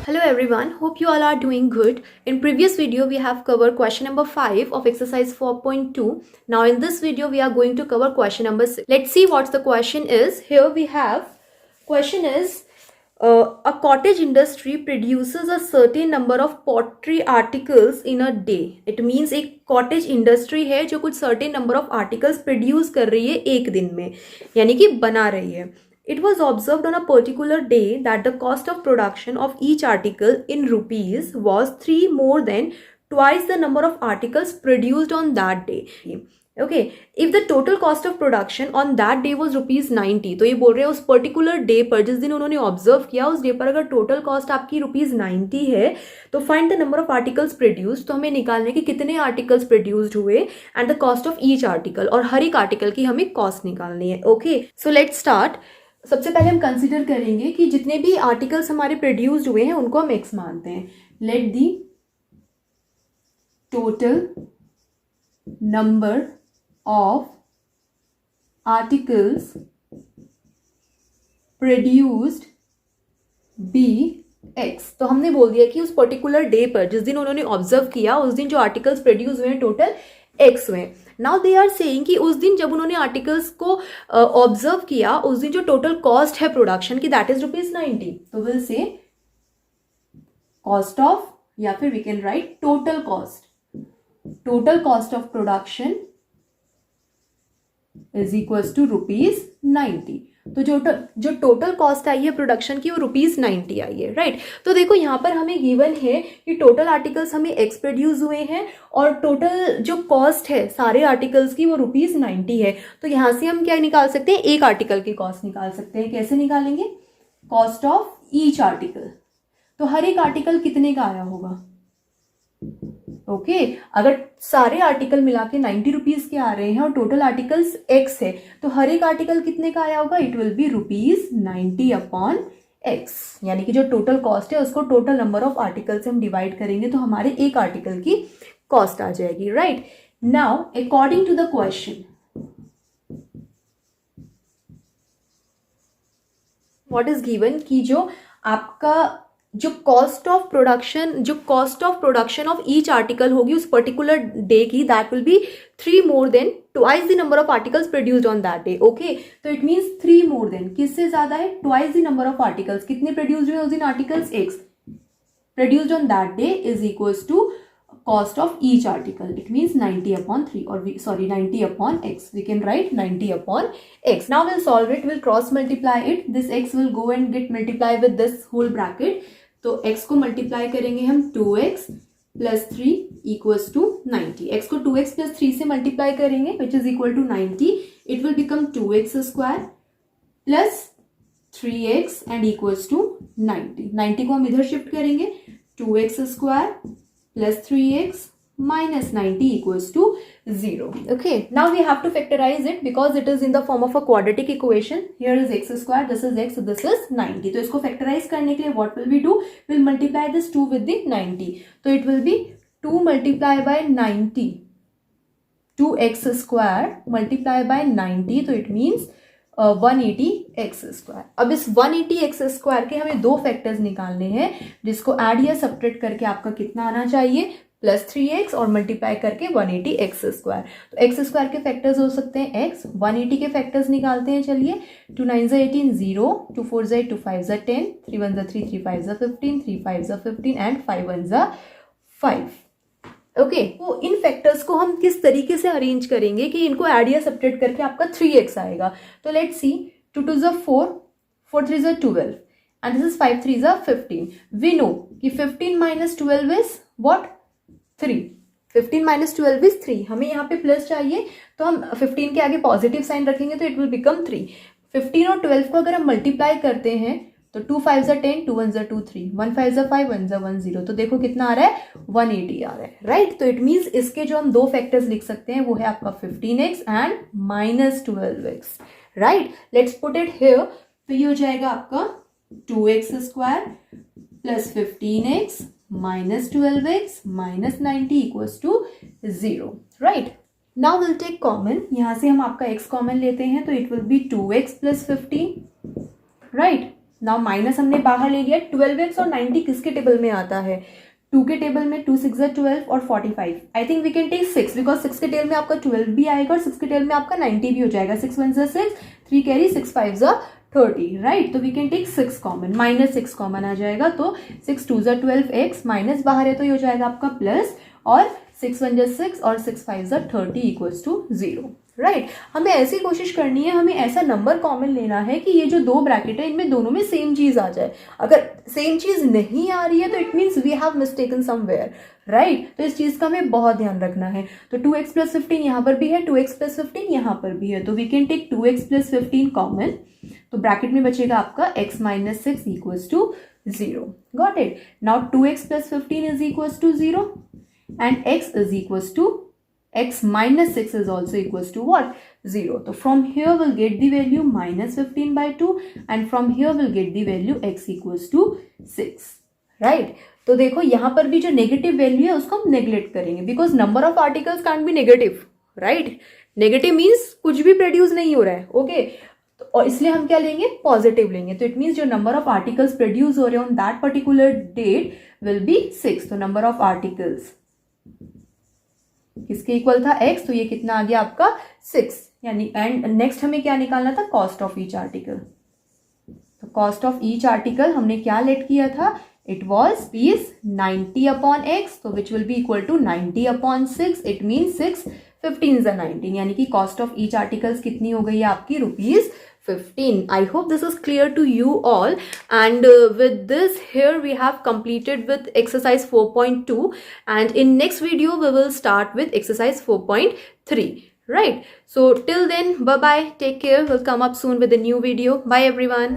Hello everyone, hope you all are doing good. In previous video we have covered question number 5 of exercise 4.2. Now in this video we are going to cover question number 6. Let's see what the question is. Here we have question is a cottage industry produces a certain number of pottery articles in a day. It means एक cottage industry है जो कुछ certain number of articles produce कर रही है एक दिन में, यानी कि बना रही है. It was observed on a particular day that the cost of production of each article in rupees was 3 more than twice the number of articles produced on that day. Okay, if the total cost of production on that day was rupees 90, तो ये बोल रहे हैं उस particular day पर जिस दिन उन्होंने ऑब्जर्व किया उस डे पर अगर टोटल कॉस्ट आपकी रुपीज 90 है तो find the number of articles produced. तो हमें निकालने के कितने आर्टिकल्स प्रोड्यूस्ड हुए and the cost of each article, और हर एक आर्टिकल की हमें कॉस्ट निकालनी है. Okay, so let's start. सबसे पहले हम कंसिडर करेंगे कि जितने भी आर्टिकल्स हमारे प्रोड्यूस्ड हुए हैं उनको हम एक्स मानते हैं. Let the total number of articles produced be x. तो हमने बोल दिया कि उस पर्टिकुलर डे पर जिस दिन उन्होंने ऑब्जर्व किया उस दिन जो आर्टिकल्स प्रोड्यूस हुए हैं टोटल एक्स हुए. नाउ दे आर सेइंग कि उस दिन जब उन्होंने आर्टिकल्स को ऑब्जर्व किया उस दिन जो टोटल कॉस्ट है प्रोडक्शन की दैट इज रुपीज 90. तो विल से कॉस्ट ऑफ, या फिर we can write total cost of production is equals to rupees 90. तो जो टोटल कॉस्ट आई है प्रोडक्शन की वो रुपीज 90 आई है, राइट. तो देखो यहाँ पर हमें गिवन है कि टोटल आर्टिकल्स हमें एक्स प्रोड्यूस हुए हैं और टोटल जो कॉस्ट है सारे आर्टिकल्स की वो रुपीज 90 है. तो यहाँ से हम क्या निकाल सकते हैं, एक आर्टिकल की कॉस्ट निकाल सकते हैं. कैसे निकालेंगे, कॉस्ट ऑफ ईच आर्टिकल. तो हर एक आर्टिकल कितने का आया होगा. ओके, अगर सारे आर्टिकल मिला के 90 रुपीज के आ रहे हैं और टोटल आर्टिकल्स एक्स है तो हर एक आर्टिकल कितने का आया होगा, it will B rupees 90 upon x. यानी कि जो टोटल कॉस्ट है उसको टोटल नंबर ऑफ आर्टिकल से हम डिवाइड करेंगे तो हमारे एक आर्टिकल की कॉस्ट आ जाएगी, right. Now according to the question what is given कि जो आपका जो cost of production of each article होगी उस पर्टिकुलर डे की that will be 3 more than twice the number of articles produced on that day. Okay, तो it means 3 more than किससे ज्यादा है, twice the number of articles. कितने produced हुए उस दिन articles, x produced on that day is equals to cost of each article. It means 90 upon 3 or 90 upon x. We can write 90 upon x. Now we'll solve it. We'll cross multiply it. This x will go and get multiplied with this whole bracket. तो x को multiply करेंगे हम 2x plus 3 equals to 90. x को 2x plus 3 से multiply करेंगे which is equal to 90. It will become 2x square plus 3x and equals to 90. 90 को हम इधर shift करेंगे 2x square plus 3x minus 90 equals to 0. Okay, now we have to factorize it because it is in the form of a quadratic equation. Here is x square, this is x, so this is 90. तो इसको factorize करने के लिए what will we do? We'll multiply this 2 with the 90. तो it will be 2 multiplied by 90. 2x square multiplied by 90, तो it means 180 x square. अब इस 180 x square के हमें दो फैक्टर्स निकालने हैं जिसको ऐड या सब्ट्रैक्ट करके आपका कितना आना चाहिए, प्लस 3x और मल्टीप्लाई करके 180 x स्क्वायर. तो x स्क्वायर के फैक्टर्स हो सकते हैं x. 180 के फैक्टर्स निकालते हैं. चलिए 2 9 18 0, 2 4 8, 2 5 10, 3 1 3, 3 5 15, 3 5 15 एंड 5 1 5. ओके, तो इन फैक्टर्स को हम किस तरीके से अरेंज करेंगे कि इनको ऐड या सब्ट्रैक्ट करके आपका 3x आएगा. तो let's see 2 2 4, 4 3 12 and this is 5 3 15. We know कि 15 minus 12 is what, 3. 15 minus 12 is 3. हमें यहाँ पे प्लस चाहिए तो हम 15 के आगे पॉजिटिव साइन रखेंगे तो इट विल बिकम 3. 15 और 12 को अगर हम मल्टीप्लाई करते हैं तो 2 5 10, 2 1 2 3, 1 5 5, 1 1 0. तो देखो कितना आ रहा है, 180 आ रहा है, राइट. तो इट मीन्स इसके जो हम दो फैक्टर्स लिख सकते हैं वो है आपका 15x and minus 12x, right. Let's put it here. तो ये हो जाएगा आपका 2x square plus 15x minus 12x minus 90 equals to 0, right. Now will take common. यहां से हम आपका x कॉमन लेते हैं तो it will be 2x plus 15, right. Now minus हमने बाहर ले लिया, 12x और 90 किसके टेबल में आता है, 2 के टेबल में, 2 6 12 और 45, I think we can take 6 because 6 के टेबल में आपका 12 भी आएगा और 6 के टेबल में आपका 90 भी हो जाएगा, 6 1 6, 3 कैरी, 6 5 30, राइट। तो we can take 6 common, -6 common आ जाएगा, तो 6 2 12x, माइनस बाहर है तो ये हो जाएगा आपका प्लस, और 6 1 6 और 6 5 30 इक्वल्स टू 0, राइट। हमें ऐसी कोशिश करनी है, हमें ऐसा नंबर कॉमन लेना है कि ये जो दो ब्रैकेट है इनमें दोनों में सेम चीज आ जाए। अगर सेम चीज नहीं आ रही है तो it means we have mistaken somewhere, right. तो इस चीज का हमें बहुत ध्यान रखना है। तो 2x + 15 यहाँ पर भी है, 2x + 15 यहाँ पर भी है, तो we can take 2x + 15 common, तो ब्रैकेट में बचेगा आपका x - 6 equals to 0, got it. Now 2x + 15 is equals to 0 and x is equals to x - 6 is also equals to what, 0. So from here we'll get the value -15/2 and from here we'll get the value x equals to 6, right. तो देखो यहाँ पर भी जो negative value है उसको हम neglect करेंगे because number of articles can't be negative, right. Negative means कुछ भी प्रोड्यूस नहीं हो रहा है, ओके और इसलिए हम क्या लेंगे, पॉजिटिव लेंगे। तो इट मीन्स जो नंबर ऑफ आर्टिकल्स प्रोड्यूस हो रहे हैं on that particular date will be 6। तो नंबर ऑफ आर्टिकल्स किसके इक्वल था, x, तो ये कितना आ गया आपका 6, यानी एंड नेक्स्ट हमें क्या निकालना था, कॉस्ट ऑफ ईच आर्टिकल। तो कॉस्ट ऑफ ईच आर्टिकल हमने क्या लेट किया था, इट वॉज रुपीज 90/x, तो which will be equal to 90/6, it mean 6 15 = 19, यानी कि कॉस्ट ऑफ ईच आर्टिकल्स कितनी हो गई है आपकी, ₹15। I hope this is clear to you all, and with this here we have completed with exercise 4.2, and in next video we will start with exercise 4.3, right? So till then, bye bye, take care, we'll come up soon with a new video. Bye everyone.